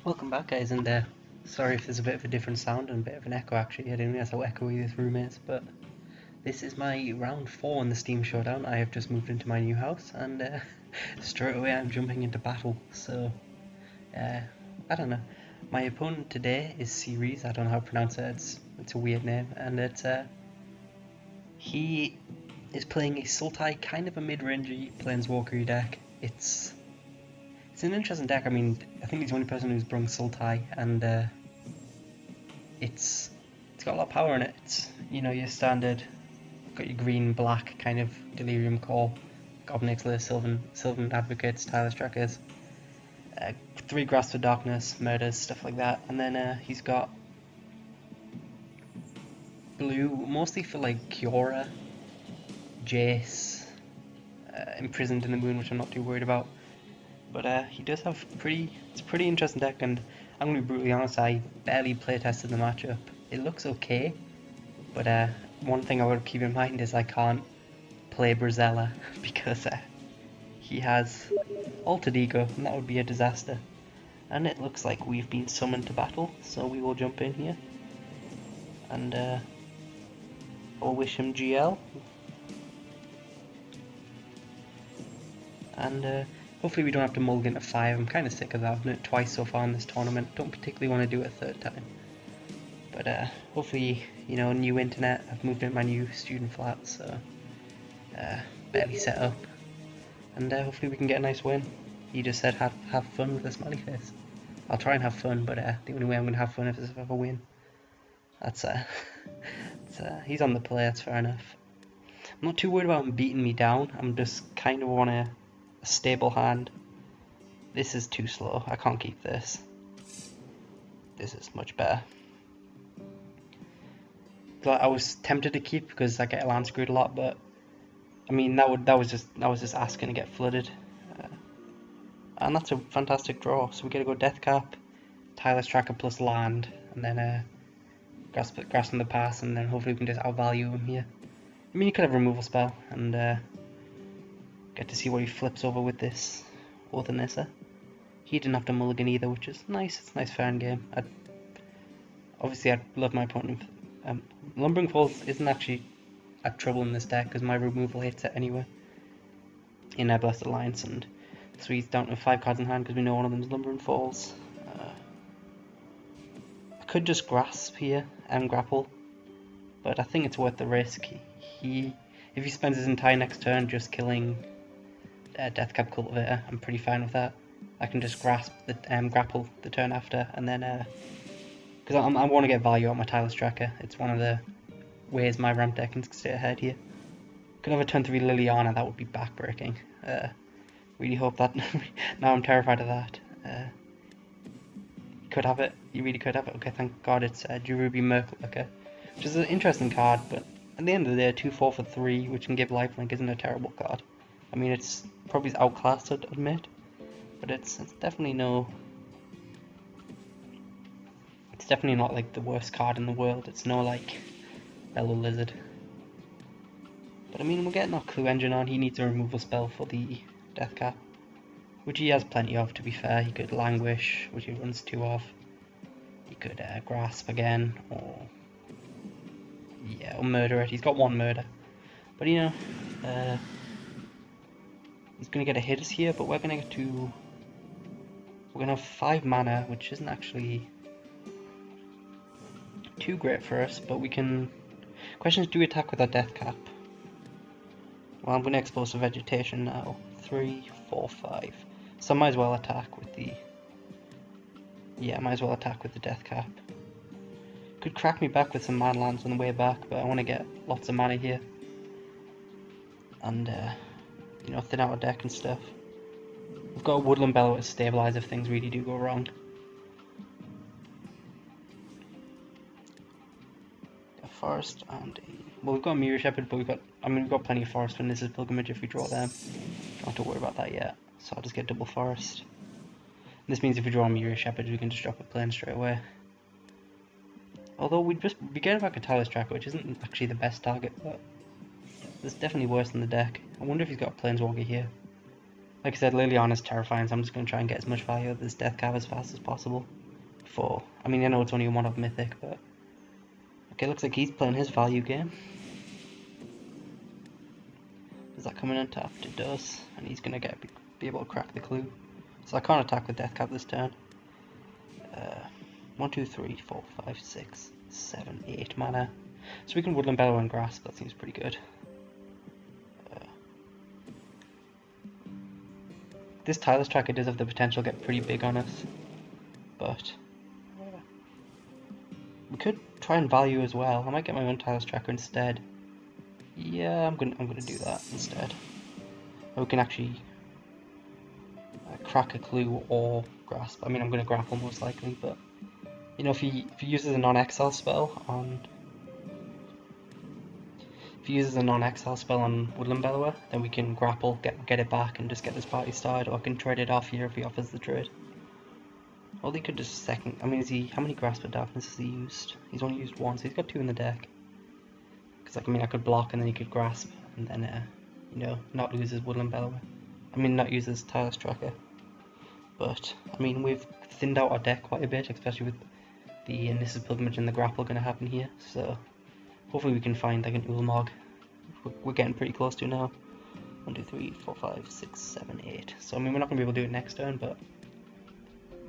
Welcome back, guys, and sorry if there's a bit of a different sound and a bit of an echo. Actually, I didn't realize how echoey this room is, but this is my round 4 in the Steam Showdown. I have just moved into my new house, and straight away I'm jumping into battle. So, I don't know. My opponent today is Ceres. I don't know how to pronounce it. It's a weird name, and he is playing a Sultai, kind of a mid-rangey planeswalker deck. It's an interesting deck. I mean, I think he's the only person who's brung Sultai, and it's got a lot of power in it. It's, your standard, got your green, black kind of Delirium Core, Goblin Ixalir, Sylvan Advocates, Tireless Trackers, 3 Grasp for Darkness, Murders, stuff like that. And then he's got blue, mostly for like Kiora, Jace, Imprisoned in the Moon, which I'm not too worried about. But he does have it's a pretty interesting deck, and I'm going to be brutally honest, I barely playtested the matchup. It looks okay, but one thing I would keep in mind is I can't play Brazella because he has Altered Ego, and that would be a disaster. And it looks like we've been summoned to battle, so we will jump in here. And I'll wish him GL. And hopefully we don't have to mulligan to 5. I'm kind of sick of that. I've done it twice so far in this tournament. Don't particularly want to do it a third time. But hopefully, new internet. I've moved into my new student flat, so barely set up. And hopefully we can get a nice win. He just said have fun with a smiley face. I'll try and have fun, but the only way I'm going to have fun is if I win. That's he's on the play, that's fair enough. I'm not too worried about him beating me down. I'm just kind of want a stable hand. This is too slow. I can't keep this. This is much better. I was tempted to keep because I get land screwed a lot, but I mean that was just asking to get flooded, and that's a fantastic draw. So we get to go Death Cap, Tireless Tracker plus land, and then Grasp on the Pass, and then hopefully we can just outvalue him here. I mean, you could have removal spell and get to see what he flips over with this Orthanessa. He didn't have to mulligan either, which is nice. It's a nice fair game. Obviously I'd love my opponent. Lumbering Falls isn't actually a trouble in this deck because my removal hits it anyway in our Blessed Alliance, and so he's down to 5 cards in hand because we know one of them is Lumbering Falls. I could just Grasp here and Grapple, but I think it's worth the risk. If he spends his entire next turn just killing Deathcap Cultivator, I'm pretty fine with that. I can just grasp the grapple the turn after, and then because I want to get value on my Tireless Tracker. It's one of the ways my ramp deck can stay ahead here. Could have a turn 3 Liliana, that would be backbreaking. Really hope that. Now I'm terrified of that. You could have it. You really could have it. Okay, thank God it's Jerubi Merkle. Okay, which is an interesting card, but at the end of the day, 2/4 for 3, which can give lifelink, isn't a terrible card. I mean, it's probably outclassed, I'd admit, but it's definitely no. It's definitely not like the worst card in the world. It's no like Bellow Lizard. But I mean, we're getting our Clue Engine on. He needs a removal spell for the Death Cap, which he has plenty of, to be fair. He could Languish, which he runs 2 of. He could Grasp again, or Murder it. He's got 1 Murder. But he's going to get a hit us here, but we're going to get to. We're going to have 5 mana, which isn't actually too great for us, but we can. Question is, do we attack with our Death Cap? Well, I'm going to expose the vegetation now. 3, 4, 5. So I might as well attack with the. Yeah, I might as well attack with the Death Cap. Could crack me back with some mana lands on the way back, but I want to get lots of mana here. And, thin out our deck and stuff. We've got a Woodland Bellow to stabilize if things really do go wrong. A Forest and a. Well, we've got a Mirror Shepherd, but we've got plenty of Forest when this is Pilgrimage if we draw them. Don't have to worry about that yet, so I'll just get double Forest. And this means if we draw a Mirror Shepherd, we can just drop a plane straight away. Although we'd just be getting back a Tireless Tracker, which isn't actually the best target, but it's definitely worse than the deck. I wonder if he's got a Planeswalker here. Like I said, Liliana's terrifying, so I'm just going to try and get as much value out of this death card as fast as possible. I mean, I know it's only a one-off mythic, but... Okay, looks like he's playing his value game. Does that come in untapped? It does, and he's going to be able to crack the clue. So I can't attack with death card this turn. 1, 2, 3, 4, 5, 6, 7, 8 mana. So we can Woodland Bellow and Grasp, that seems pretty good. This Tireless Tracker does have the potential to get pretty big on us, but we could try and value as well. I might get my own Tireless Tracker instead. Yeah, I'm gonna do that instead. Or we can actually crack a clue or grasp. I mean, I'm gonna grapple most likely, but you know, if he uses a non-exile spell on Woodland Bellower, then we can grapple, get it back, and just get this party started. Or I can trade it off here if he offers the trade. Or they could just second. I mean, how many Grasp of Darkness has he used? He's only used one, so he's got 2 in the deck. Because like, I mean, I could block and then he could grasp, and then you know, not lose his Woodland Bellower. I mean, not use his Tireless Tracker. But I mean, we've thinned out our deck quite a bit, especially with the Nissa's Pilgrimage and the grapple going to happen here. So hopefully we can find like an Ulamog. We're getting pretty close to now. 1, 2, 3, 4, 5, 6, 7, 8. So I mean, we're not going to be able to do it next turn, but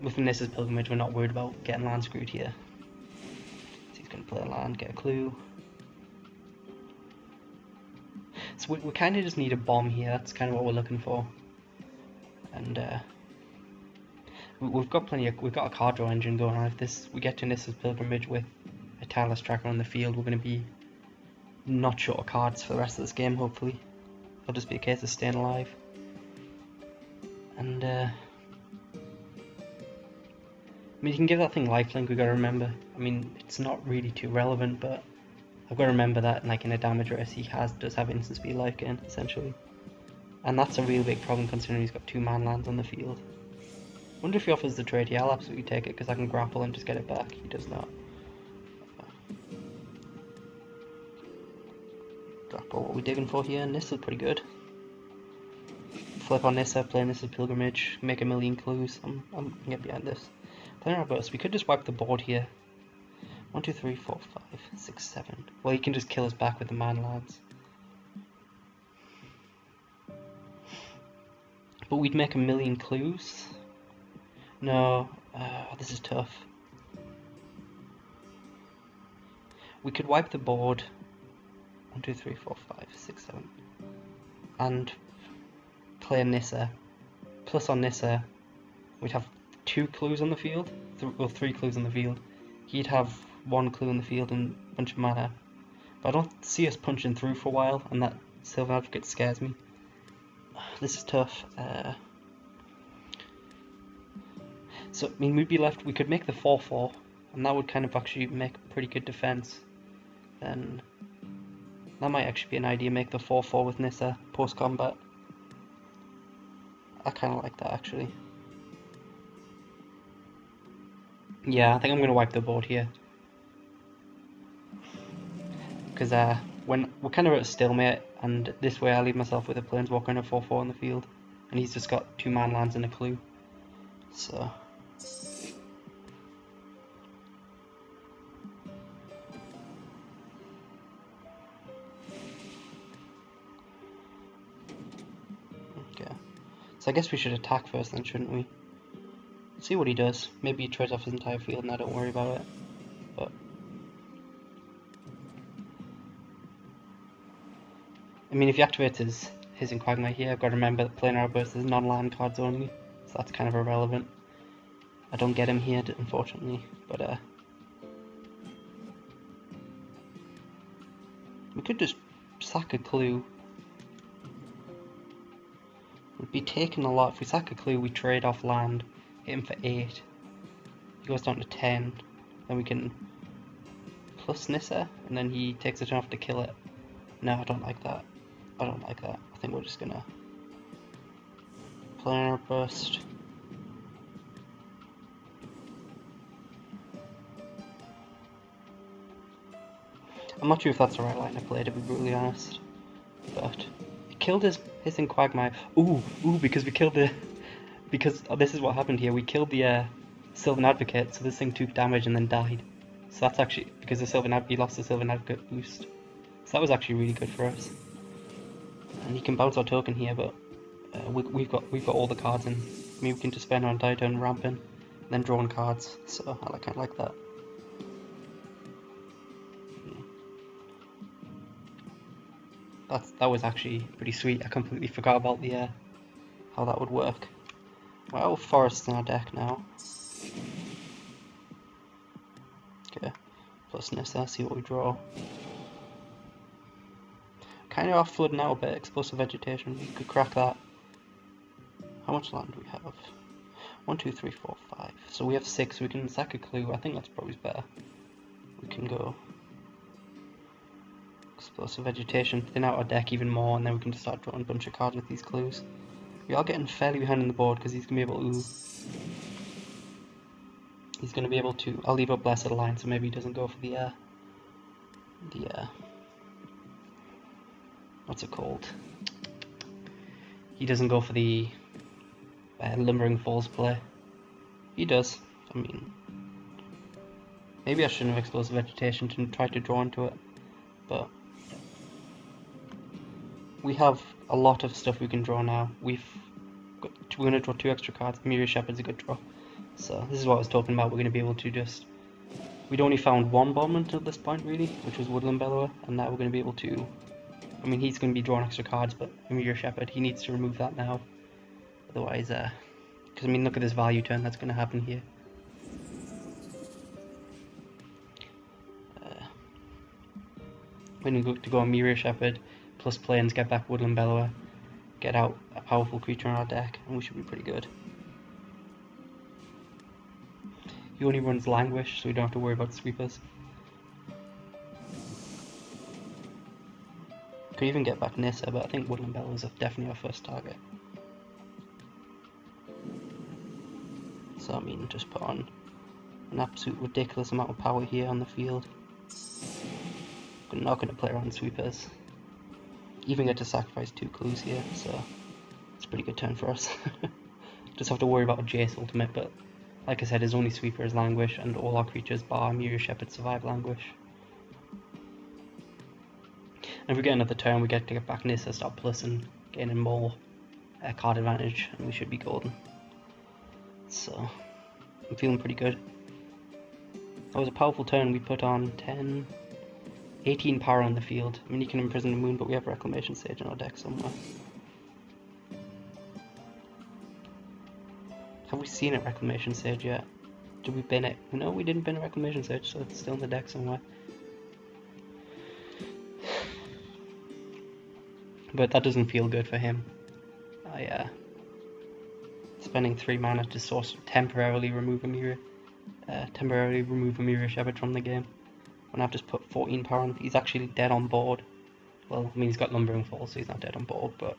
with Nissa's Pilgrimage, we're not worried about getting land screwed here. So he's going to play a land, get a clue. So we kind of just need a bomb here. That's kind of what we're looking for. And we've got a card draw engine going on. If we get to Nissa's Pilgrimage with a Tireless Tracker on the field, we're going to be not short of cards for the rest of this game, hopefully. It'll just be a case of staying alive. And I mean, you can give that thing lifelink, we gotta remember. I mean, it's not really too relevant, but I've got to remember that like in a damage race he does have instant speed life gain, essentially. And that's a real big problem considering he's got 2 man lands on the field. Wonder if he offers the trade. Yeah, I'll absolutely take it because I can grapple and just get it back. He does not. Grapple, what are we digging for here? Nissa's pretty good. Flip on Nissa, play Nissa's Pilgrimage, make a million clues. I'm gonna get behind this. Playing our burst, we could just wipe the board here. 1, 2, 3, 4, 5, 6, 7. Well, he can just kill us back with the man lands. But we'd make a million clues. No, this is tough. We could wipe the board. 1, 2, 3, 4, 5, 6, 7. And play Nissa. Plus on Nissa, we'd have 2 clues on the field. Well, 3 clues on the field. He'd have 1 clue in the field and a bunch of mana. But I don't see us punching through for a while, and that Sylvan Advocate scares me. This is tough. So, I mean, we'd be left, we could make the 4-4, and that would kind of actually make a pretty good defense. Then, that might actually be an idea, make the 4-4 with Nissa post-combat. I kind of like that, actually. Yeah, I think I'm going to wipe the board here. Because when we're kind of at a stalemate, and this way I leave myself with a Planeswalker and a 4-4 on the field, and he's just got 2 man lands and a clue. So okay, so I guess we should attack first then, shouldn't we? See what he does. Maybe he trades off his entire field and I don't worry about it. But I mean, if he activates his Inquagmite here, I've got to remember that playing Outburst is non-land cards only, so that's kind of irrelevant. I don't get him here, unfortunately, but we could just sack a clue. We'd be taking a lot. If we sack a clue, we trade off land, hit him for 8. He goes down to 10, then we can plus Nissa, and then he takes a turn off to kill it. No, I don't like that. I don't like that. I think we're just gonna play our burst. I'm not sure if that's the right line to play, to be brutally honest, but killed his hissing quagmire. Ooh, because we killed the... Because this is what happened here. We killed the Sylvan Advocate, so this thing took damage and then died. So that's actually... Because the he lost the Sylvan Advocate boost. So that was actually really good for us. And he can bounce our token here, but we've got all the cards in. I mean, we can just spend our entire turn ramping, then drawing cards. So I kind of like that. That was actually pretty sweet. I completely forgot about the how that would work. Well, Forest's in our deck now. Okay, plus Nissa, see what we draw. Kind of off flood now a bit, explosive vegetation. We could crack that. How much land do we have? 1, 2, 3, 4, 5. So we have 6. We can sack a clue. I think that's probably better. We can go explosive vegetation, thin out our deck even more, and then we can just start drawing a bunch of cards with these clues. We are getting fairly behind on the board because he's gonna be able to. He's gonna be able to. I'll leave up Blessed Alliance, so maybe he doesn't go for the what's it called? He doesn't go for the Lumbering Falls play. He does. I mean, maybe I shouldn't have explosive vegetation to try to draw into it, but we have a lot of stuff we can draw now. We're going to draw 2 extra cards. Myria Shepherd's a good draw. So this is what I was talking about. We're going to be able to just... We'd only found 1 bomb until this point, really, which was Woodland Bellower, and now we're going to be able to... I mean, he's going to be drawing extra cards, but Myria Shepherd, he needs to remove that now. Otherwise, because, I mean, look at this value turn that's going to happen here. We're going to go on Myria Shepherd, plus planes, get back Woodland Bellower, get out a powerful creature in our deck, and we should be pretty good. He only runs Languish, so we don't have to worry about sweepers. Could even get back Nissa, but I think Woodland Bellower is definitely our first target. So I mean, just put on an absolute ridiculous amount of power here on the field. We're not going to play around sweepers. Even get to sacrifice 2 clues here, so it's a pretty good turn for us. Just have to worry about a Jace ultimate, but like I said, his only sweeper is Languish, and all our creatures bar Myria Shepherd survive Languish. And if we get another turn, we get to get back Nissa, start plussing, gaining more card advantage, and we should be golden. So, I'm feeling pretty good. That was a powerful turn. We put on 18 power on the field. I mean, you can imprison the moon, but we have Reclamation Sage in our deck somewhere. Have we seen a Reclamation Sage yet? Did we bin it? No, we didn't bin a Reclamation Sage, so it's still in the deck somewhere. But that doesn't feel good for him. Spending 3 mana to source temporarily remove a Myria Shepherd from the game. When I've just put 14 power on, he's actually dead on board. Well, I mean, he's got Lumbering Falls, so he's not dead on board, but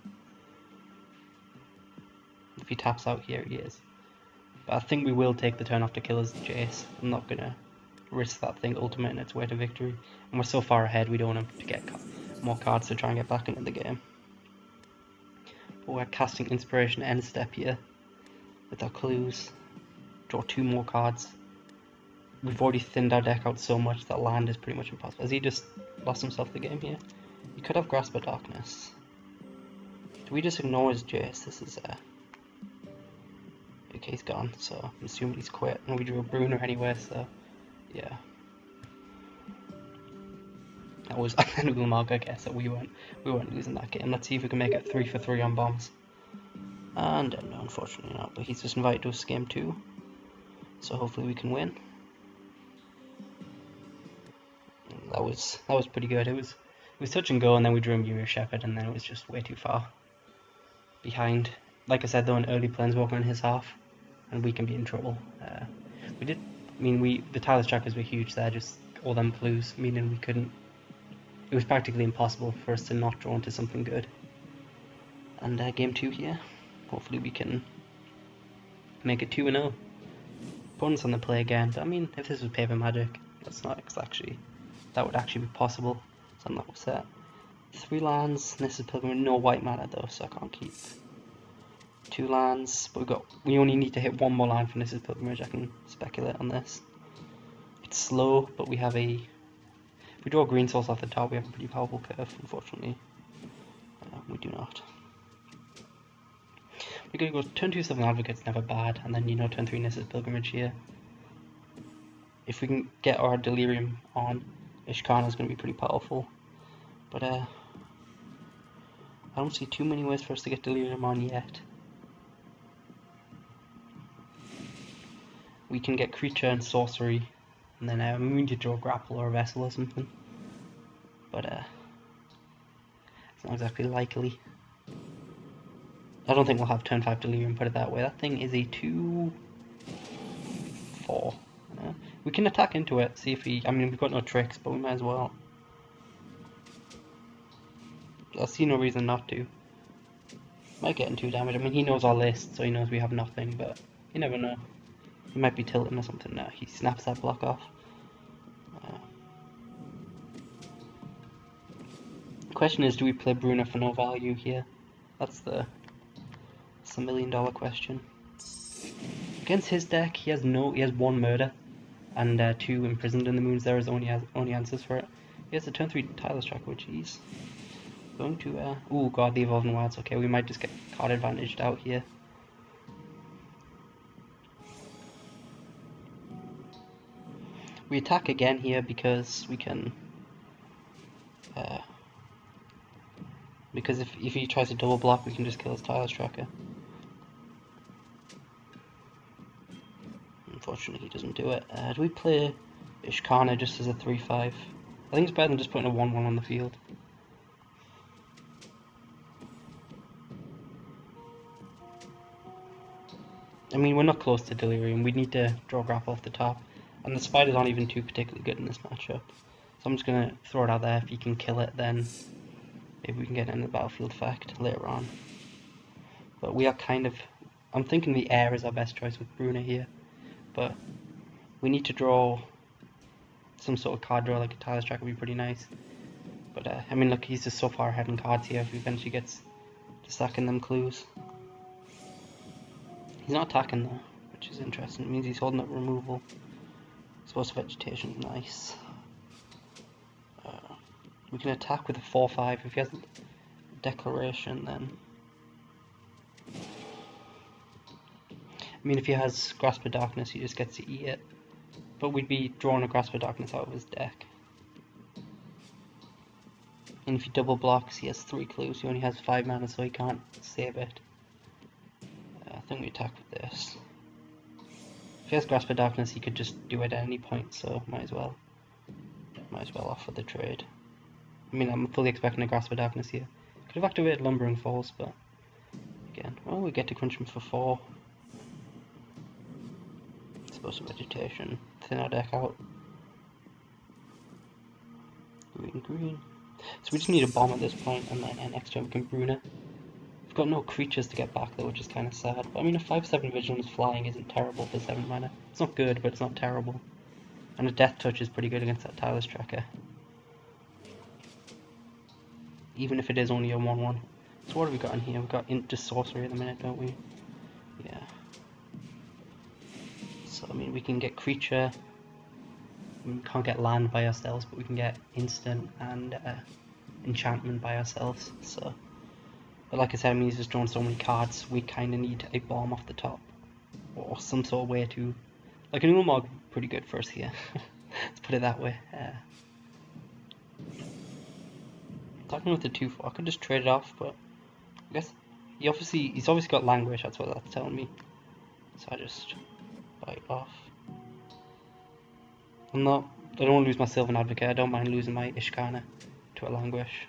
if he taps out here, he is. But I think we will take the turn off to kill his Jace. I'm not gonna risk that thing ultimating its way to victory. And we're so far ahead, we don't want him to get more cards to try and get back into the game. But we're casting Inspiration End Step here with our clues. Draw 2 more cards. We've already thinned our deck out so much that land is pretty much impossible. Has he just lost himself the game here? He could have Grasp of Darkness. Do we just ignore his Jace? This is okay, he's gone, so I'm assuming he's quit. And we drew a Bruner anyway, so yeah. That was an Google mark, I guess, that we weren't losing that game. Let's see if we can make it 3 for 3 on bombs. And no, unfortunately not, but he's just invited to us game 2. So hopefully we can win. And that was pretty good. It was touch and go, and then we drew a Myria Shepherd, and then it was just way too far behind. Like I said though, an early Planeswalker in his half, and we can be in trouble. The Tireless Trackers were huge there, just all them clues, meaning we couldn't. It was practically impossible for us to not draw into something good. And game 2 here, hopefully we can make it 2-0. Opponents on the play again, but I mean, if this was Paper Magic, that would actually be possible, so I'm not upset. 3 lands, this is Pilgrim, no white mana though, so I can't keep 2 lands, but we only need to hit 1 more land for this is Pilgrimage. I can speculate on this. It's slow, but we have if we draw green source off the top, we have a pretty powerful curve. Unfortunately, we do not. We're going to go turn 2 Sylvan Advocate's never bad, and then turn 3 Nissa's Pilgrimage here. If we can get our Delirium on, Ishkana is going to be pretty powerful. But I don't see too many ways for us to get Delirium on yet. We can get Creature and Sorcery, and then we need to draw Grapple or a Vessel or something. But it's not exactly likely. I don't think we'll have turn 5 Delirium, put it that way. That thing is a 2-4. We can attack into it, see if I mean, we've got no tricks, but we might as well. I see no reason not to. Might get in 2 damage. I mean, he knows our list, so he knows we have nothing, but you never know. He might be tilting or something now. He snaps that block off. The question is, do we play Bruna for no value here? That's the $1 million question. Against his deck, he has 1 murder and 2 imprisoned in the moons. There is only answers for it. He has a turn 3 Tireless Tracker, which he's going to. Oh god, the Evolving Wilds. Okay, we might just get card advantaged out here. We attack again here because we can. Because if he tries to double block, we can just kill his Tireless Tracker. Unfortunately, he doesn't do it. Do we play Ishkana just as a 3-5? I think it's better than just putting a 1-1 on the field. I mean, we're not close to Delirium. We need to draw Grapple off the top. And the spiders aren't even too particularly good in this matchup. So I'm just going to throw it out there. If he can kill it, then maybe we can get in the battlefield effect later on. But we are kind of... I'm thinking the air is our best choice with Bruna here. But we need to draw some sort of card draw, like a Tireless Tracker would be pretty nice. But I mean, look, he's just so far ahead in cards here if he eventually gets to stacking them clues. He's not attacking though, which is interesting. It means he's holding up removal. Source of Vegetation's nice. We can attack with a 4-5. If he has Declaration, then... I mean, if he has Grasp of Darkness, he just gets to eat it. But we'd be drawing a Grasp of Darkness out of his deck. And if he double blocks, he has 3 clues. He only has 5 mana, so he can't save it. I think we attack with this. If he has Grasp of Darkness, he could just do it at any point, so might as well offer the trade. I mean, I'm fully expecting a Grasp of Darkness here. Could have activated Lumbering Falls, but again, well, we get to crunch him for 4. Source of Vegetation, thin our deck out. Green. So we just need a bomb at this point, and then next turn we can Bruna. We've got no creatures to get back though, which is kind of sad. But I mean, a 5/7 Vigilance flying isn't terrible for 7 mana. It's not good, but it's not terrible. And a Death Touch is pretty good against that Tireless Tracker. Even if it is only a 1-1. So what have we got in here? We've got into Sorcery at the minute, don't we? Yeah. So I mean, we can get Creature. We can't get land by ourselves, but we can get instant and enchantment by ourselves. So, but like I said, I mean, he's just drawn so many cards. We kind of need a bomb off the top, or some sort of way to, like an Ulamog, pretty good for us here. Let's put it that way. Talking with the 2-4, I could just trade it off, but I guess he's obviously got Languish. That's what that's telling me. So I just bite off. I don't want to lose my Sylvan Advocate. I don't mind losing my Ishkana to a Languish.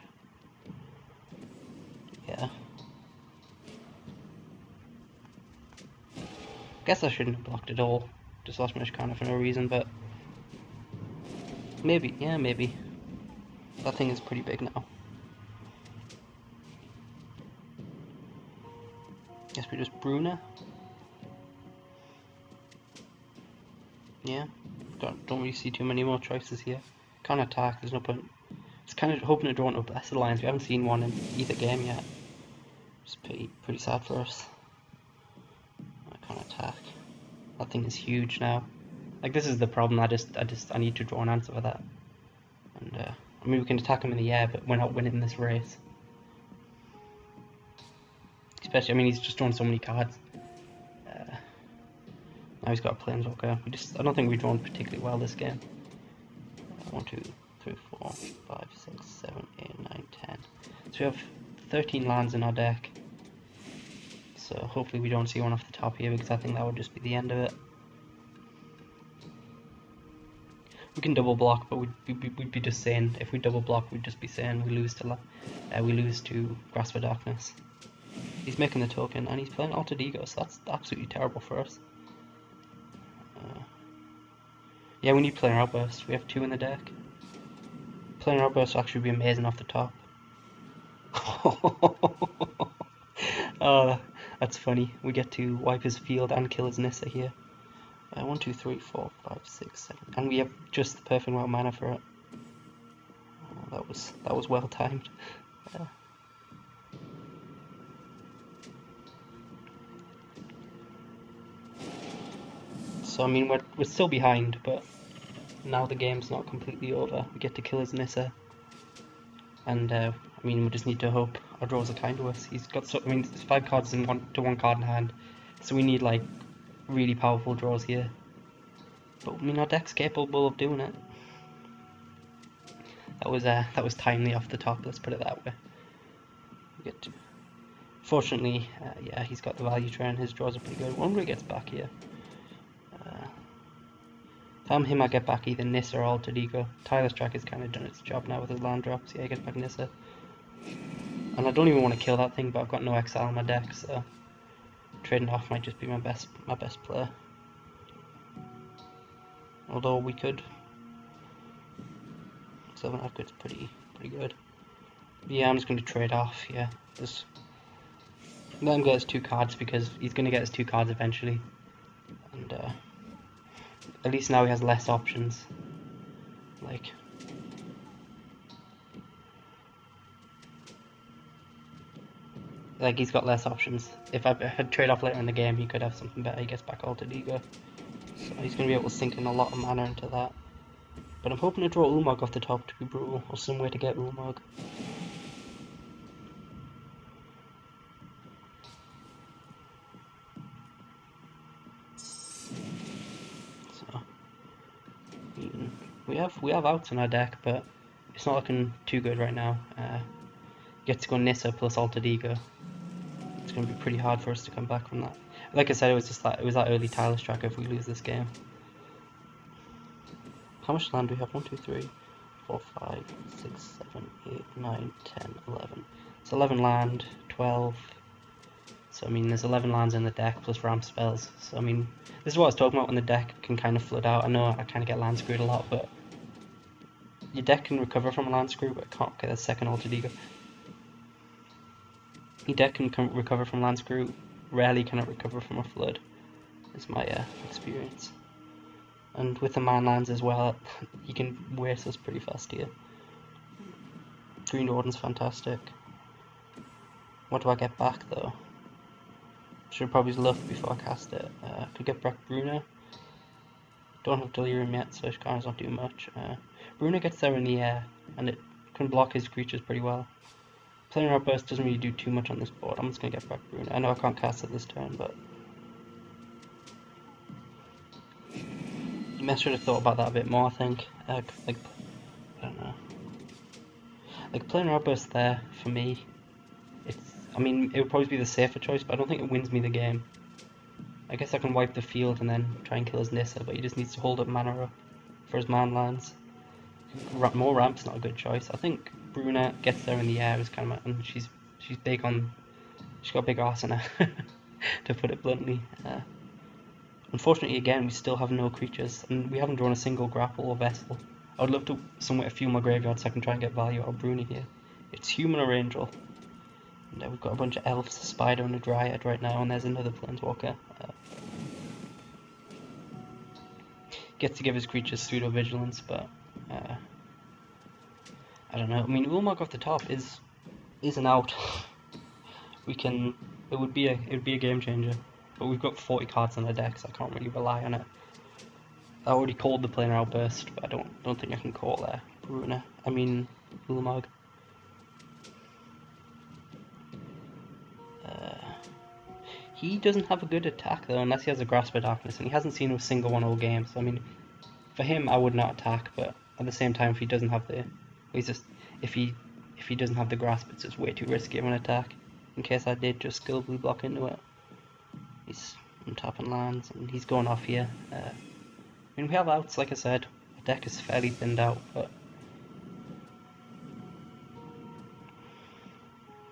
Yeah. Guess I shouldn't have blocked at all. Just lost my Ishkana for no reason, but maybe, yeah, maybe. That thing is pretty big now. Guess we just Bruna. Yeah. Don't really see too many more choices here. Can't attack, there's no point It's kind of hoping to draw into Blessed Alliance. We haven't seen one in either game yet. It's pretty sad for us. I can't attack. That thing is huge now. Like, this is the problem. I need to draw an answer for that. And I mean, we can attack him in the air, but we're not winning this race. Especially, I mean, he's just drawn so many cards. Now he's got a Planeswalker. I don't think we've drawn particularly well this game. 1, 2, 3, 4, 5, 6, 7, 8, 9, 10. So we have 13 lands in our deck. So hopefully we don't see one off the top here, because I think that would just be the end of it. We can double block, but we'd be just saying, if we double block, we'd just be saying we lose to Grasp for Darkness. He's making the token, and he's playing Altered Ego, so that's absolutely terrible for us. Yeah, we need Planar Outburst. We have 2 in the deck. Planar Outburst will actually be amazing off the top. Oh, that's funny. We get to wipe his field and kill his Nissa here. 1, 2, 3, 4, 5, 6, 7, and we have just the perfect amount of mana for it. That was well timed. So I mean, we're still behind, but now the game's not completely over. We get to kill his Nissa, and I mean, we just need to hope our draws are kind to us. He's got I mean, there's 5 cards in one card in hand, so we need like really powerful draws here. But I mean, our deck's capable of doing it. That was timely off the top. Let's put it that way. Fortunately, yeah, he's got the value train. His draws are pretty good. Wonder he gets back here. If I'm him, I get back either Nissa or Altered Ego. Tyler's Track has kind of done its job now with his land drops. Yeah, he gets back Nissa. And I don't even want to kill that thing, but I've got no exile in my deck, so trading off might just be my best play. Although we could. 7.5 good's pretty good. But yeah, I'm just going to trade off. Yeah, just let him get his 2 cards, because he's going to get his 2 cards eventually, and at least now he has less options. Like he's got less options. If I had trade off later in the game, he could have something better. He gets back Altered Ego, so he's going to be able to sink in a lot of mana into that. But I'm hoping to draw Ulamog off the top to be brutal, or some way to get Ulamog. So we have outs in our deck, but it's not looking too good right now. Get to go Nissa plus Altered Ego. It's going to be pretty hard for us to come back from that. Like I said, it was that early Tyler's Tracker if we lose this game. How much land do we have? 1, 2, 3, 4, 5, 6, 7, 8, 9, 10, 11. It's 11 land, 12. So I mean, there's 11 lands in the deck plus ramp spells. So I mean, this is what I was talking about when the deck can kind of flood out. I know I kind of get land screwed a lot, but your deck can recover from a land screw, but it can't get a second Altered Ego. Your deck can recover from land screw, rarely can it recover from a flood. Is my experience. And with the man lands as well, you can waste us pretty fast here. Green Warden's fantastic. What do I get back though? Should probably look before I cast it. Could get back Bruna. Don't have Delirium yet, so Ishkana's not doing much. Bruna gets there in the air, and it can block his creatures pretty well. Planar Outburst doesn't really do too much on this board. I'm just going to get back Bruna. I know I can't cast it this turn, but I should have thought about that a bit more, I think. I don't know. Like, Planar Outburst there, for me, I mean, it would probably be the safer choice, but I don't think it wins me the game. I guess I can wipe the field and then try and kill his Nissa, but he just needs to hold up mana up for his man lands. More ramp's not a good choice. I think Bruna gets there in the air is kind of, and she's big on, she's got a big arse in her, to put it bluntly. Unfortunately, again, we still have no creatures, and we haven't drawn a single grapple or vessel. I would love to somewhere fuel my graveyard so I can try and get value out of Bruna here. It's human or angel. And we've got a bunch of elves, a spider, and a dryad right now, and there's another planeswalker. Gets to give his creatures pseudo vigilance, but I don't know. I mean, Ulamog off the top is an out. We can. It would be a game changer. But we've got 40 cards on the deck, so I can't really rely on it. I already called the planar outburst, but I don't think I can call Bruna. I mean Ulamog. He doesn't have a good attack though, unless he has a Grasp of Darkness, and he hasn't seen a single one all game. So I mean, for him, I would not attack. But at the same time, if he doesn't have if he doesn't have the Grasp, it's just way too risky of an attack. In case I did just skill blue block into it, he's tapping lands, and he's going off here. I mean, we have outs, like I said. The deck is fairly thinned out, but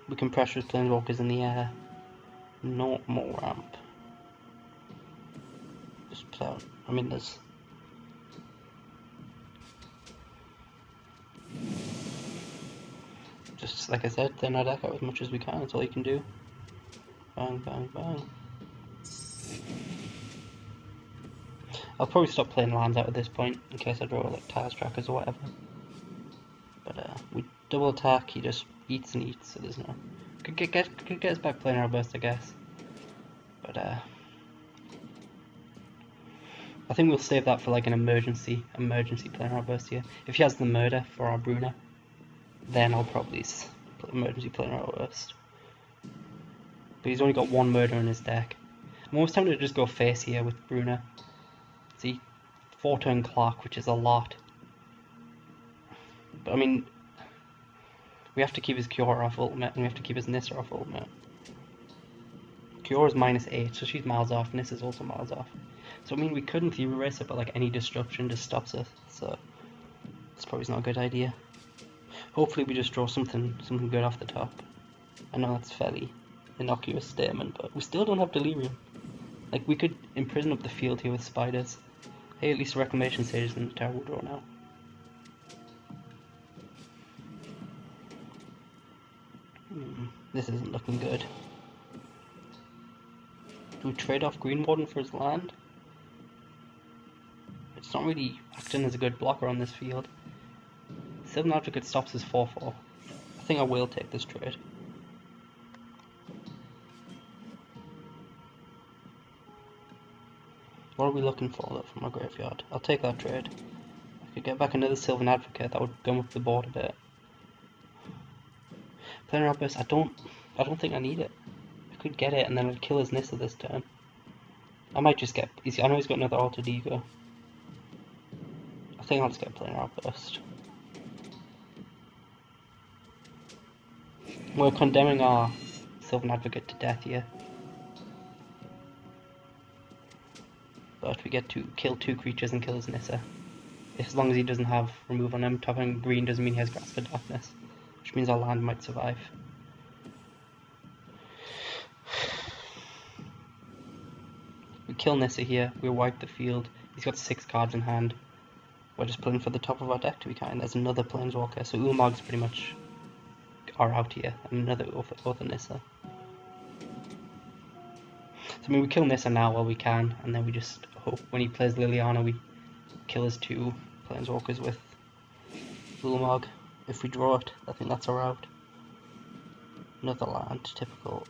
we can pressure his Planeswalkers in the air. No more ramp. Just put out. I mean, there's. Just like I said, thin our deck out as much as we can. That's all you can do. Bang, bang, bang. I'll probably stop playing lands out at this point in case I draw like Tiles Trackers or whatever. But we double attack. He just eats and eats. So there's no. Could get us back playing our burst, I guess. But I think we'll save that for like an emergency playing our burst here. If he has the murder for our Bruna, then I'll probably emergency playing our burst. But he's only got one murder in his deck. I'm almost tempted to just go face here with Bruna. See, 4-turn clock, which is a lot. But I mean, we have to keep his Kiora off ultimate, and we have to keep his Nissa off ultimate. Kiora's -8, so she's miles off. Nissa's also miles off. So I mean, we could in theory race it, but like any disruption just stops us. So it's probably not a good idea. Hopefully, we just draw something good off the top. I know that's a fairly innocuous statement, but we still don't have Delirium. Like, we could imprison up the field here with spiders. Hey, at least Reclamation Sage is in the terrible draw now. This isn't looking good. Do we trade off Green Warden for his land? It's not really acting as a good blocker on this field. Sylvan Advocate stops his 4-4. I think I will take this trade. What are we looking for though from our graveyard? I'll take that trade. I could get back another Sylvan Advocate, that would gum up the board a bit. Planar Outburst, I don't think I need it. I could get it and then I'd kill his Nissa this turn. I might just get, I know he's got another Altered Ego. I think I'll just get Planar Outburst. We're condemning our Sylvan Advocate to death here. But we get to kill 2 creatures and kill his Nissa. As long as he doesn't have remove on him, tapping green doesn't mean he has Grasp of Darkness. Which means our land might survive. We kill Nissa here, we wipe the field. He's got 6 cards in hand. We're just playing for the top of our deck to be kind. There's another Planeswalker, so Ulamog's pretty much are out here. And another other Nissa. So I mean, we kill Nissa now while we can, and then we just hope when he plays Liliana we kill his 2 Planeswalkers with Ulamog. If we draw it, I think that's our out. Another land, typical.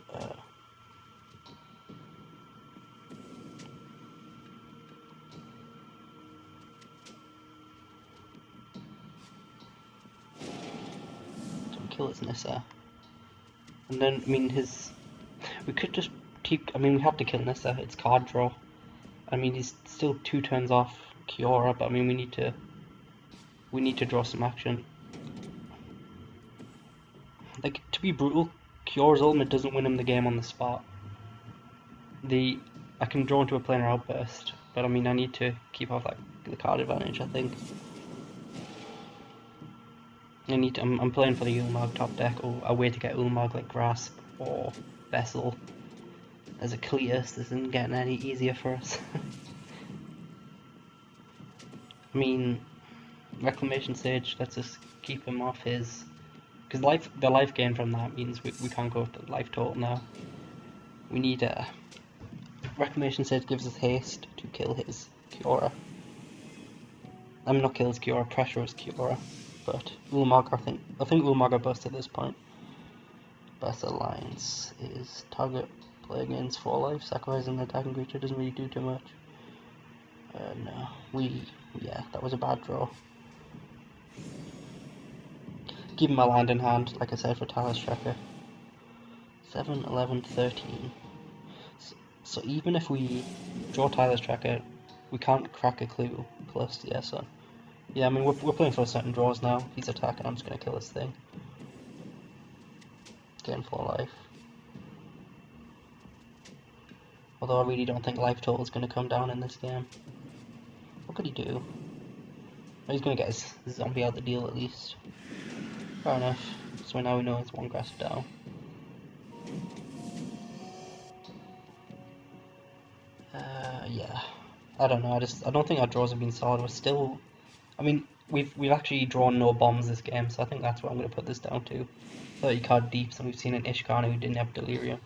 Don't kill his Nissa. And then, I mean, we could just keep. I mean, we have to kill Nissa. It's card draw. I mean, he's still 2 turns off Kiora, but I mean, we need to draw some action. Like, to be brutal, Kiora's ultimate doesn't win him the game on the spot. I can draw into a planar outburst, but I mean I need to keep off the card advantage, I think. I'm playing for the Ulamog top deck, or a way to get Ulamog like Grasp or Vessel. As a Cletus, this isn't getting any easier for us. I mean, Reclamation Sage, let's just keep him off his... Because the life gain from that means we can't go with the life total now. We need Reclamation Sage gives us haste to kill his Kiora. I'm not kill his Kiora, pressure his Kiora. but Ulamog, I think Ulamog are bust at this point. Best alliance is target player gains 4 life, sacrificing the attacking creature doesn't really do too much. No, yeah, that was a bad draw. Keeping my land in hand, like I said, for Talus Tracker. 7, 11, 13. So even if we draw Tyler's Tracker, we can't crack a clue plus, yeah, so... Yeah, I mean, we're playing for certain draws now. He's attacking, I'm just going to kill this thing. Gain 4 life. Although I really don't think life total is going to come down in this game. What could he do? Oh, he's going to get his zombie out the deal at least. Fair enough. So now we know it's 1 grasp down. Yeah. I don't know, I don't think our draws have been solid. We're still... I mean, we've actually drawn no bombs this game, so I think that's what I'm going to put this down to. 30 card deeps, and we've seen an Ishkana who didn't have Delirium.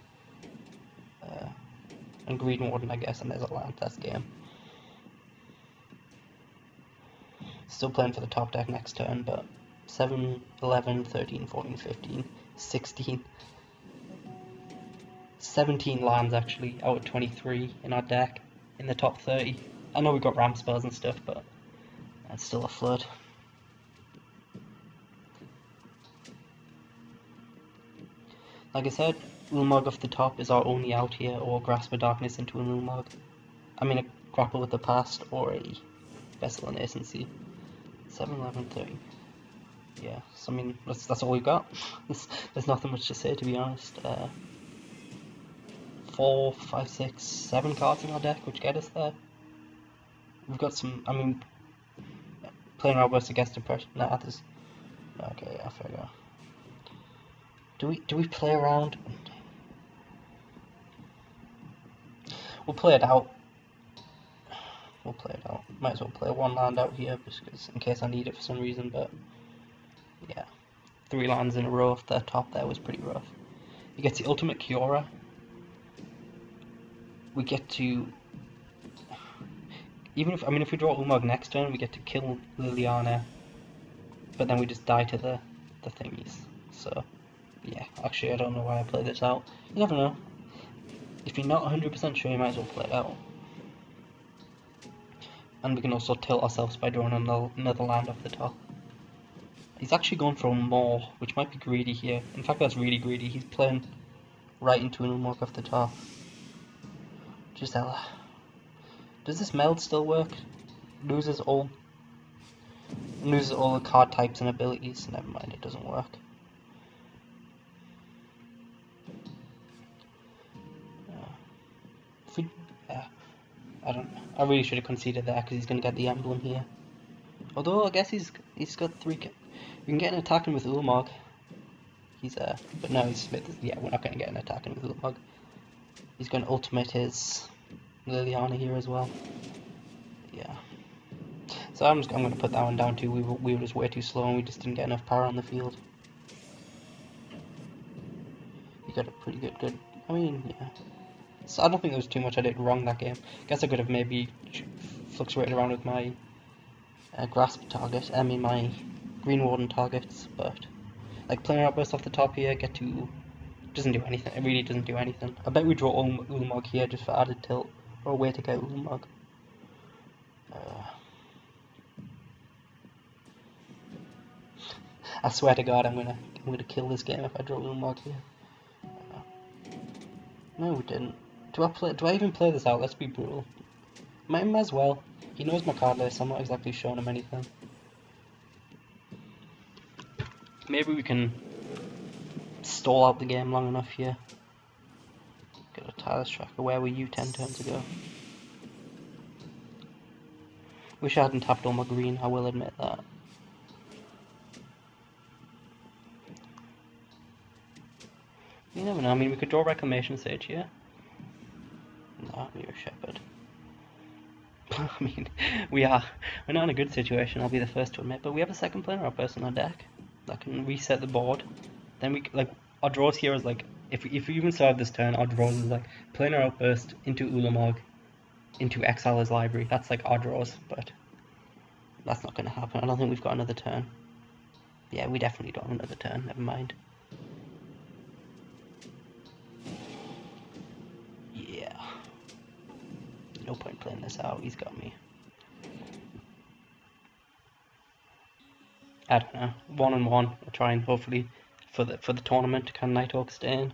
And Green Warden, I guess, and there's a land test game. Still playing for the top deck next turn, but 7, 11, 13, 14, 15, 16. 17 lands actually out of 23 in our deck in the top 30. I know we've got ramp spells and stuff, but that's still a flood. Like I said, Ulamog off the top is our only out here, or Grasp of Darkness into an Ulamog. I mean, a Grapple with the Past or a Vessel in Nascency. 7, 11, 30. Yeah, so I mean, that's all we've got. There's nothing much to say, to be honest. 4, 5, 6, 7 cards in our deck, which get us there. We've got some, I mean, playing Outburst against Depression. Nah, this. Okay, yeah, fair enough. Do we play around? We'll play it out. We'll play it out. Might as well play 1 land out here, just cause, in case I need it for some reason, but yeah. 3 lands in a row off the top there was pretty rough. He gets the ultimate Kiora. We get to... Even if, I mean, if we draw Ulamog next turn, we get to kill Liliana, but then we just die to the thingies. So, yeah, actually I don't know why I played this out. You never know. If you're not 100% sure, you might as well play it out. And we can also tilt ourselves by drawing another land off the top. He's actually going for more, which might be greedy here. In fact, that's really greedy. He's playing right into an Ulamog off the top. Gisela. Does this meld still work? Loses all the card types and abilities. Never mind, it doesn't work. I don't know. I really should have conceded that because he's going to get the emblem here. Although I guess he's got 3. We can get an attacking with Ulamog. But no, yeah, we're not going to get an attacking with Ulamog. He's going to ultimate his Liliana here as well. Yeah. So I'm going to put that one down too. We were just way too slow and we just didn't get enough power on the field. He got a pretty good. I mean, yeah. So I don't think there was too much I did wrong that game. Guess I could have maybe fluctuated around with my grasp target. I mean my Green Warden targets, but like playing Outburst off the top here, doesn't do anything. It really doesn't do anything. I bet we draw Ulamog here just for added tilt or a way to get Ulamog. I swear to God, I'm gonna kill this game if I draw Ulamog here. No, we didn't. Do I even play this out? Let's be brutal. Might as well. He knows my card list. I'm not exactly showing him anything. Maybe we can stall out the game long enough here. Get a Talus Tracker. Where were you 10 turns ago? Wish I hadn't tapped all my green. I will admit that. You never know. I mean, we could draw Reclamation Sage here. No, you're a Shepherd. I mean, we're not in a good situation, I'll be the first to admit, but we have a second player Outburst on our deck that can reset the board. Then we, like, our draws here is like, if we even survive this turn, our draws is like, Planar Outburst into Ulamog, into exile his library. That's like our draws, but that's not going to happen. I don't think we've got another turn. Yeah, we definitely don't have another turn, never mind. Yeah. No point playing this out, he's got me. I don't know. 1-1. We'll try and hopefully for the tournament can Nighthawk stay in.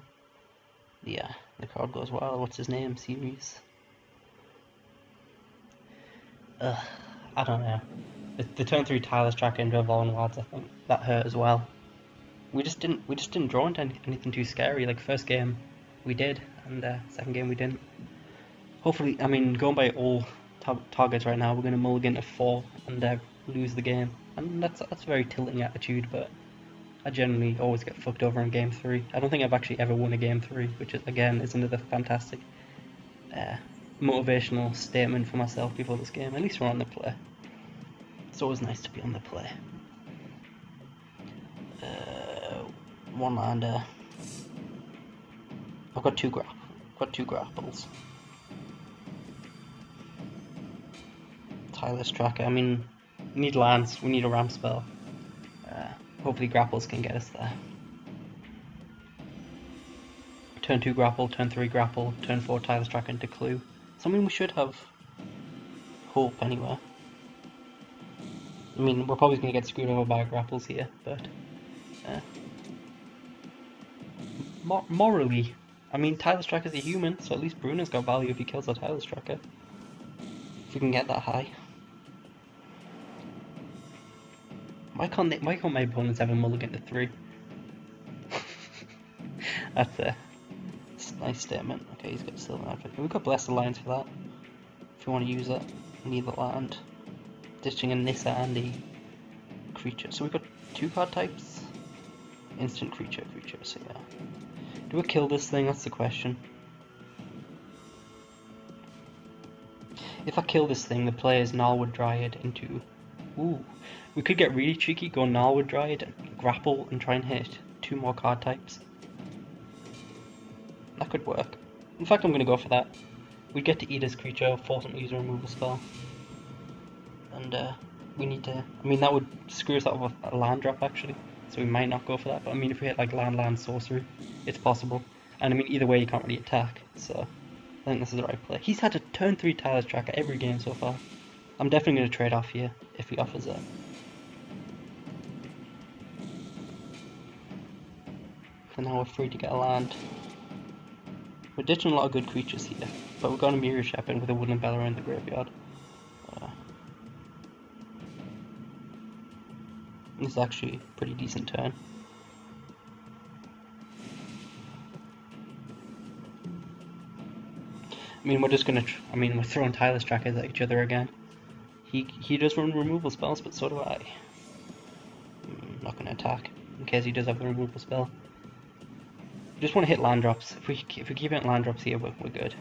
Yeah, the card goes well. What's his name? Ceres. Ugh, I don't know. The turn 3 tireless tracker into a Volon Wards, I think that hurt as well. We just didn't draw into anything too scary. Like first game we did, and second game we didn't. Hopefully, I mean, going by all targets right now, we're going to mulligan to 4 and lose the game. And that's a very tilting attitude, but I generally always get fucked over in game 3. I don't think I've actually ever won a game 3, which is, again, is another fantastic motivational statement for myself before this game. At least we're on the play. It's always nice to be on the play. One lander. I've got two grapples. Tireless tracker. I mean, we need lands. We need a ramp spell. Hopefully grapples can get us there. Turn 2 grapple, turn 3 grapple, turn 4 tireless tracker into clue. So I mean, we should have hope anyway. I mean, we're probably going to get screwed over by grapples here, but morally, I mean, tireless tracker's a human, so at least Bruno's got value if he kills a tireless tracker. If we can get that high. Why can't my opponents ever mulligan to 3? That's a nice statement. Okay, he's got Silver Advocate. We've got Blessed Alliance for that. If you want to use it, we need the land. Ditching a Nissa and a creature. So we've got 2 card types. Instant creature, so yeah. Do we kill this thing? That's the question. If I kill this thing, the play is Gnarlwood Dryad into... Ooh. We could get really cheeky, go Gnarlwood Dryad, grapple, and try and hit 2 more card types. That could work. In fact, I'm going to go for that. We'd get to eat his creature, force him to use a removal spell. And we need to... I mean, that would screw us out of a land drop, actually. So we might not go for that. But I mean, if we hit like land, sorcery, it's possible. And I mean, either way, you can't really attack. So I think this is the right play. He's had a turn 3 tireless tracker every game so far. I'm definitely going to trade off here if he offers it. And now we're free to get a land. We're ditching a lot of good creatures here, but we've got a Mirror Shepherd with a Woodland Beller in the graveyard. This is actually a pretty decent turn. I mean, we're just gonna. We're throwing tireless trackers at each other again. He does run removal spells, but so do I. I'm not gonna attack in case he does have the removal spell. We just want to hit land drops. If we keep hitting land drops here, we're good.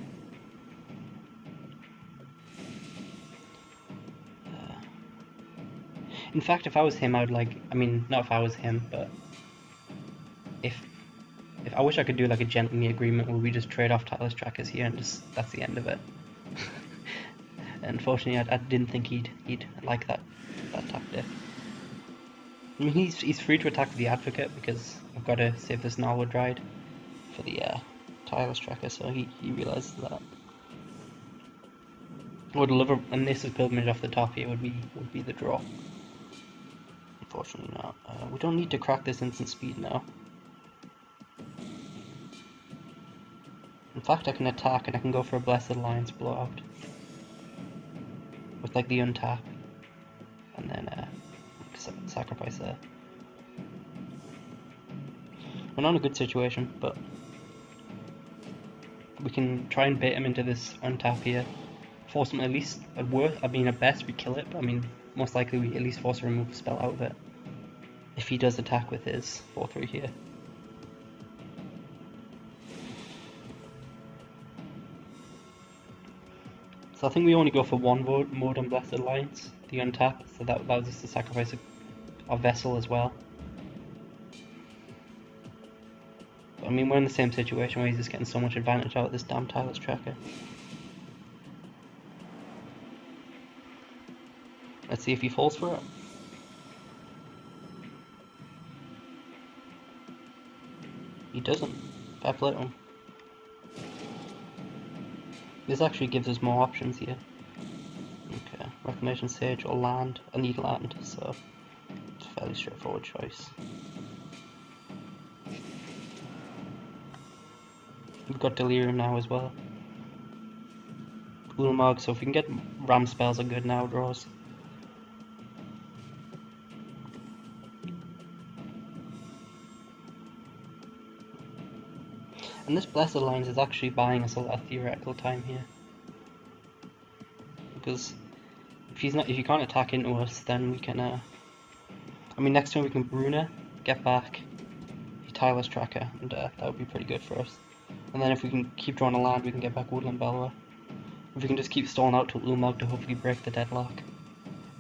In fact, if I was him, I would like. I mean, not if I was him, but if I wish I could do like a gentlemanly agreement where we just trade off tireless trackers here and just that's the end of it. Unfortunately, I didn't think he'd like that tactic. I mean, he's free to attack with the Advocate because I've got to save this Gnarlwood Dryad for the tireless tracker, so he realizes that. I would love and this is Pilgrimage off the top here would be the draw. Unfortunately not. We don't need to crack this instant speed now. In fact, I can attack and I can go for a Blessed Alliance blowout. With like the untap. And then sacrifice there. We're not in a good situation, but we can try and bait him into this untap here. Force him at least, at best we kill it, but I mean, most likely we at least force a removal spell out of it. If he does attack with his 4/3 here. So I think we only go for one mode on Blessed Alliance, the untap, so that allows us to sacrifice our vessel as well. But, I mean, we're in the same situation where he's just getting so much advantage out of this damn tireless tracker. Let's see if he falls for it. He doesn't. Fair play to him. This actually gives us more options here. Okay, Reclamation Sage or land. I need land, so it's a fairly straightforward choice. We've got Delirium now as well. Ulamog, so if we can get Ram spells are good now draws. And this Blessed Alliance is actually buying us a lot of theoretical time here. Because if you can't attack into us, then we can I mean next turn we can Bruna, get back Tireless Tracker, and that would be pretty good for us. And then if we can keep drawing a land, we can get back Woodland Bellower. If we can just keep stalling out to Ulamog to hopefully break the deadlock.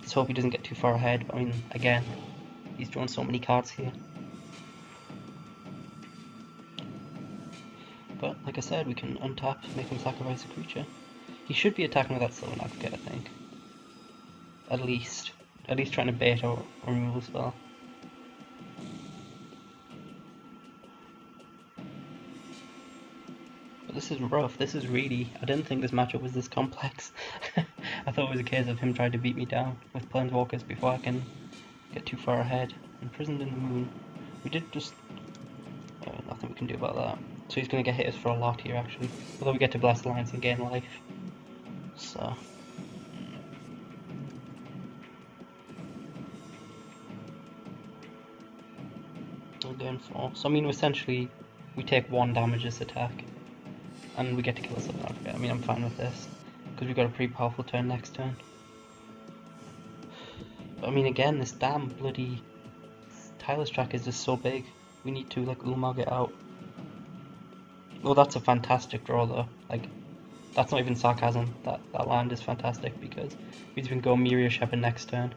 Just hope he doesn't get too far ahead. I mean, again, he's drawn so many cards here. But like I said, we can untap, make him sacrifice a creature. He should be attacking with that Silver Advocate, I think. At least trying to bait or removal spell. But this is rough. This is really. I didn't think this matchup was this complex. I thought it was a case of him trying to beat me down with Planeswalkers before I can get too far ahead. Imprisoned in the Moon. We did just. Nothing we can do about that. So he's going to get hit us for a lot here, actually. Although we get to Blessed Alliance and gain life. So. We're going for. So, I mean, essentially, we take 1 damage this attack. And we get to kill us. I mean, I'm fine with this. Because we've got a pretty powerful turn next turn. But, I mean, again, this damn bloody Tireless Tracker is just so big. We need to, like, Ulamog it out. Well, that's a fantastic draw, though. Like, that's not even sarcasm. That land is fantastic because it means we can go Myria Shepherd next turn.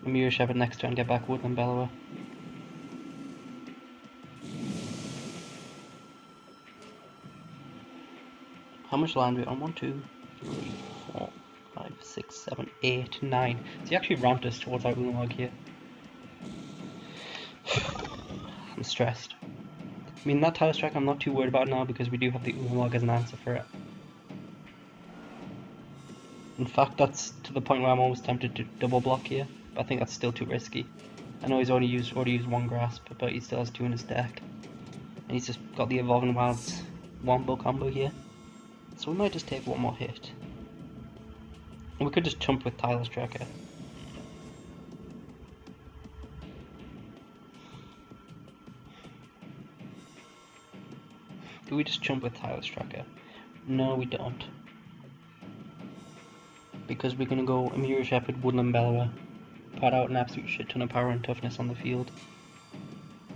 Myria Shepherd next turn, get back Woodland Bellower. How much land do we on? 1, 2, 3, 4, 5, 6, 7, 8, 9. So he actually ramped us towards our Ulamog here. I'm stressed. I mean, that Tireless Tracker I'm not too worried about now because we do have the Ulamog as an answer for it. In fact, that's to the point where I'm almost tempted to double block here, but I think that's still too risky. I know he's already used 1 Grasp, but he still has 2 in his deck. And he's just got the Evolving Wilds Wombo combo here. So we might just take 1 more hit. And we could just chump with Tireless Tracker. Do we just chump with Tireless Tracker? No, we don't. Because we're going to go Myria Shepherd, Woodland Bellower, put out an absolute shit ton of power and toughness on the field.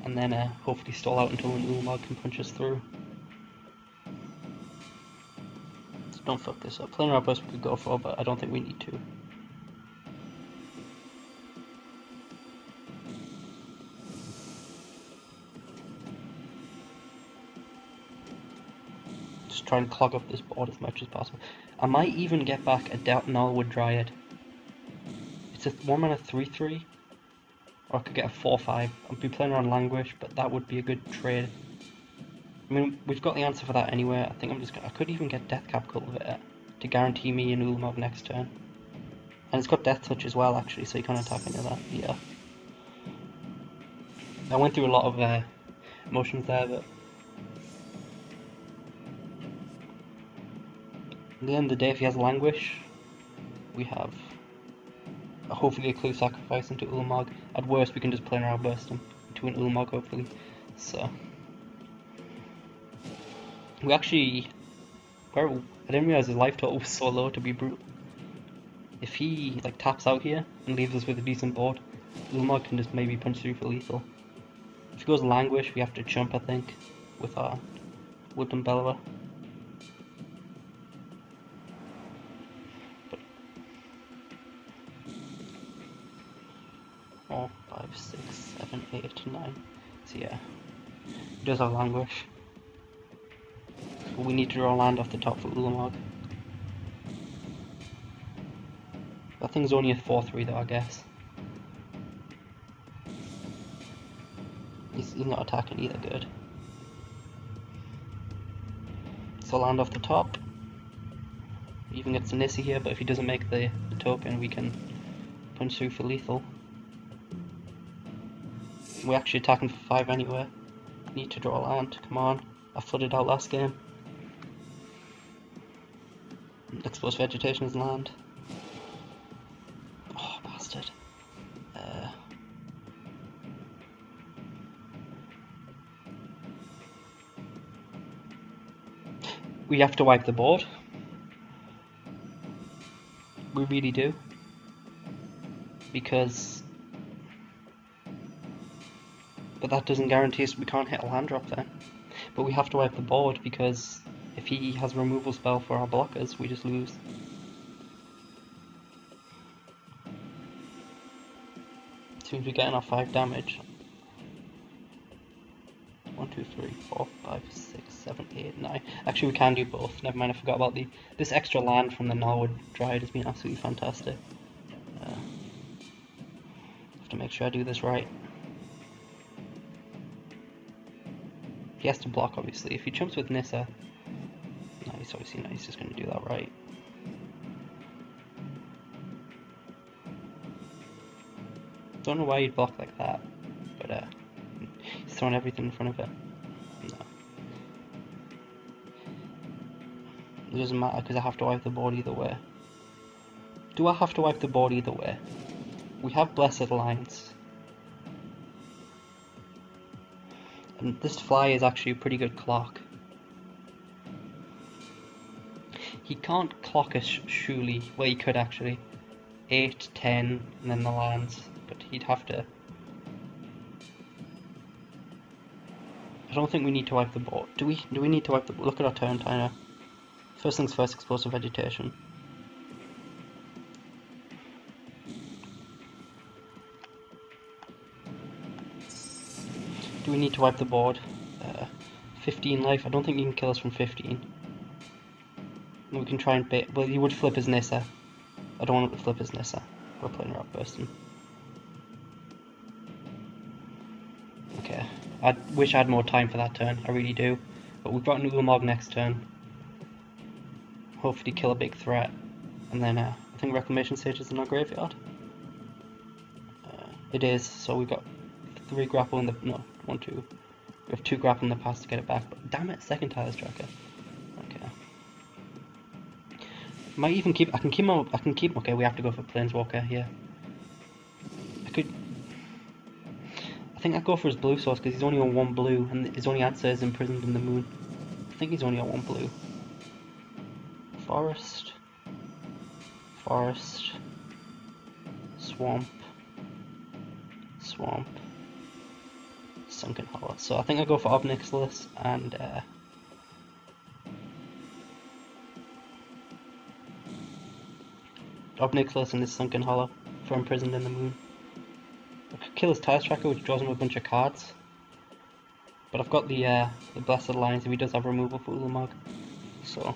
And then hopefully stall out until an Ulamog can punch us through. So don't fuck this up. Planar Outburst we could go for, but I don't think we need to. Just try and clog up this board as much as possible. I might even get back a Nullwood Dryad. It's a 1 mana 3/3. Or I could get a 4/5. I'd be playing around Languish, but that would be a good trade. I mean, we've got the answer for that anyway. I think I could even get Deathcap Cultivator to guarantee me an Ulamog next turn. And it's got Death Touch as well, actually, so you can't attack into that. Yeah. I went through a lot of emotions there, but at the end of the day, if he has Languish, we have hopefully a Clue Sacrifice into Ulamog. At worst, we can just play an Outburst him into an Ulamog, hopefully. So we actually, I didn't realize his life total was so low to be brute. If he like taps out here and leaves us with a decent board, Ulamog can just maybe punch through for lethal. If he goes Languish, we have to jump, I think, with our Woodland Bellower. 4, 5, 6, 7, 8, 9. So yeah, he does have Languish. But we need to draw land off the top for Ulamog. That thing's only a 4/3 though, I guess. he's not attacking either. Good. So land off the top. He even gets a Nissa here, but if he doesn't make the token, we can punch through for lethal. We're actually attacking for 5 anyway. Need to draw land. Come on. I flooded out last game. Exposed vegetation is land. Oh, bastard. We have to wipe the board. We really do. Because... But that doesn't guarantee us we can't hit a land drop then. But we have to wipe the board because if he has a removal spell for our blockers, we just lose. Seems we're getting our 5 damage. 1, 2, 3, 4, 5, 6, 7, 8, 9. Actually, we can do both. Never mind, I forgot about this extra land from the Norwood Dryad has been absolutely fantastic. Have to make sure I do this right. He has to block, obviously. If he jumps with Nissa, no, he's obviously not. He's just going to do that right. Don't know why he'd block like that, but he's throwing everything in front of it. No. It doesn't matter because I have to wipe the board either way. Do I have to wipe the board either way? We have Blessed Alliance. And this fly is actually a pretty good clock. He can't clock us surely. Well, he could actually. 8, 10, and then the lands. But he'd have to. I don't think we need to wipe the board. Do we need to wipe the board? Look at our turn timer. First things first, explosive vegetation. Do we need to wipe the board? 15 life. I don't think he can kill us from 15. We can try and bait. Well, he would flip his Nissa. I don't want him to flip his Nissa. We're playing Rock Bursting. Okay. I wish I had more time for that turn. I really do. But we've got an Ulamog next turn. Hopefully kill a big threat. And then I think Reclamation Sage is in our graveyard. It is. So we've got 3 grapple in the... No, 1, 2. We have 2 grapple in the past to get it back. But damn it, second Tiles Tracker. Okay. Might even keep... I can keep... Okay, we have to go for Planeswalker here. I think I'd go for his blue source because he's only on 1 blue and his only answer is Imprisoned in the Moon. I think he's only on 1 blue. Forest. Forest. Swamp. Swamp. Sunken Hollow. So I think I go for Obnixilis and Obnixilis and this Sunken Hollow for Imprisoned in the Moon. I could kill his Tiles Tracker, which draws him a bunch of cards. But I've got the Blessed Alliance if he does have removal for Ulamog. So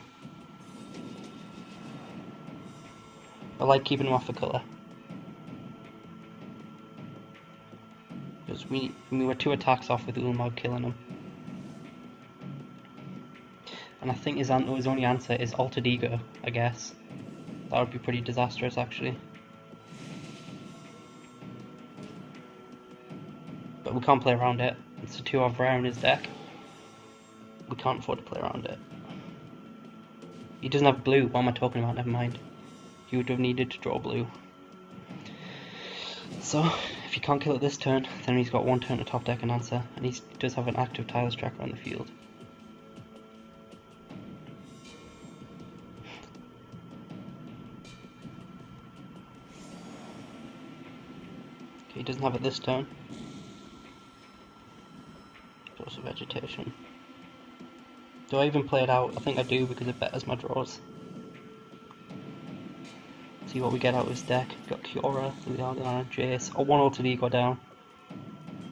I like keeping him off the colour. Because we were 2 attacks off with Ulamog killing him. And I think his only answer is Altered Ego, I guess. That would be pretty disastrous actually. But we can't play around it. It's a 2 of rare in his deck. We can't afford to play around it. He doesn't have blue, what am I talking about? Never mind. He would have needed to draw blue. So, if he can't kill it this turn, then he's got 1 turn to top deck and answer. And he does have an active Tiles Tracker on the field. Okay, he doesn't have it this turn. Also vegetation. Do I even play it out? I think I do because it betters my draws. See what we get out of his deck. We've got Kiora, Jace, or 1 Altered Ego down.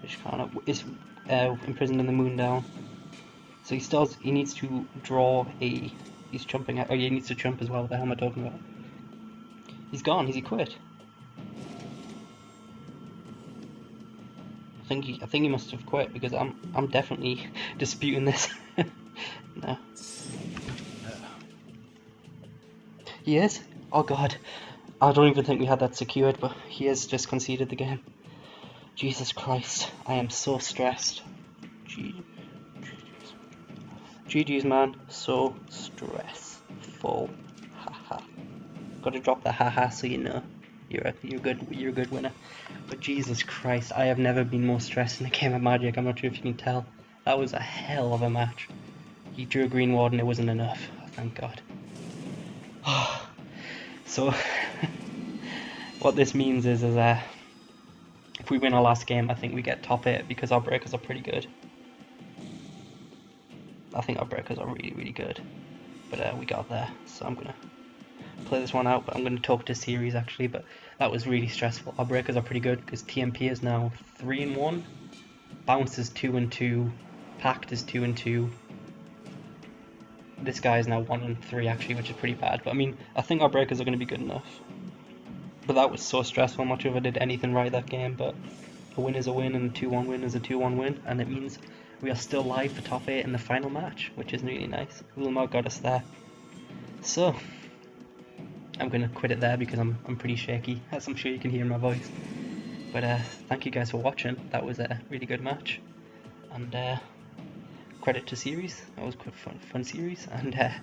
Which kind of is Imprisoned in the Moon down. So he needs to draw a... He's jumping out. Oh, yeah, he needs to jump as well. What the hell am I talking about? He's gone. He quit. I think he must have quit because I'm definitely disputing this. No. He is? Oh god. I don't even think we had that secured, but he has just conceded the game. Jesus Christ, I am so stressed. GG's man, so stressful. Haha. Gotta drop the haha so you know you're a good winner. But Jesus Christ, I have never been more stressed in a game of Magic. I'm not sure if you can tell. That was a hell of a match. He drew a green ward and it wasn't enough. Thank God. So what this means is if we win our last game, I think we get top 8 because our breakers are pretty good. I think our breakers are really, really good. But we got there, so I'm going to play this one out. But I'm going to talk to Ceres actually, but that was really stressful. Our breakers are pretty good because TMP is now 3-1. Bounce is 2-2. Pact is 2-2. This guy is now 1-3 actually, which is pretty bad. But I mean, I think our breakers are going to be good enough. But that was so stressful. I'm not sure if I did anything right that game, but a win is a win and a 2-1 win is a 2-1 win, and it means we are still live for top 8 in the final match, which is really nice. Ulmar got us there. So, I'm going to quit it there because I'm pretty shaky, as I'm sure you can hear in my voice. But thank you guys for watching. That was a really good match. And credit to Ceres. That was quite fun series. And yeah,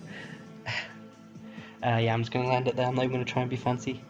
I'm just going to land it there. I'm not even going to try and be fancy.